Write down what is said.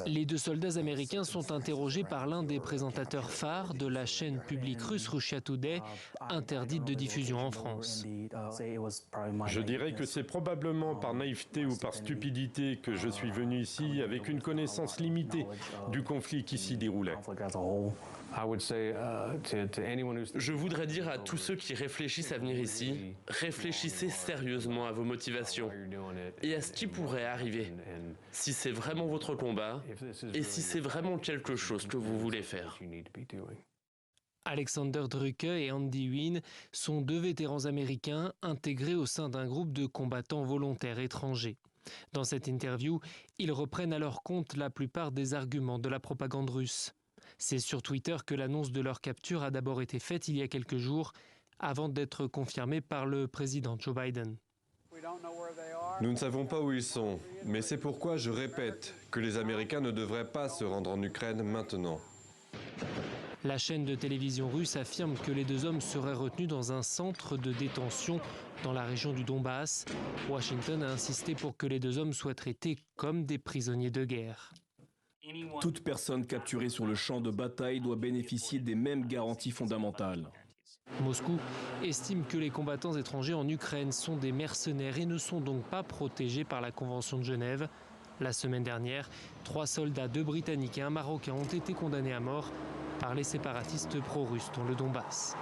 Les deux soldats américains sont interrogés par l'un des présentateurs phares de la chaîne publique russe Russia Today, interdite de diffusion en France. Je dirais que c'est probablement par naïveté ou par stupidité que je suis venu ici avec une connaissance limitée du conflit qui s'y déroulait. Je voudrais dire à tous ceux qui réfléchissent à venir ici, réfléchissez sérieusement à vos motivations et à ce qui pourrait arriver, si c'est vraiment votre combat et si c'est vraiment quelque chose que vous voulez faire. Alexander Drucke et Andy Wynne sont deux vétérans américains intégrés au sein d'un groupe de combattants volontaires étrangers. Dans cette interview, ils reprennent à leur compte la plupart des arguments de la propagande russe. C'est sur Twitter que l'annonce de leur capture a d'abord été faite il y a quelques jours, avant d'être confirmée par le président Joe Biden. Nous ne savons pas où ils sont, mais c'est pourquoi je répète que les Américains ne devraient pas se rendre en Ukraine maintenant. La chaîne de télévision russe affirme que les deux hommes seraient retenus dans un centre de détention dans la région du Donbass. Washington a insisté pour que les deux hommes soient traités comme des prisonniers de guerre. Toute personne capturée sur le champ de bataille doit bénéficier des mêmes garanties fondamentales. Moscou estime que les combattants étrangers en Ukraine sont des mercenaires et ne sont donc pas protégés par la Convention de Genève. La semaine dernière, 3 soldats, 2 Britanniques et un Marocain ont été condamnés à mort par les séparatistes pro-russes dans le Donbass.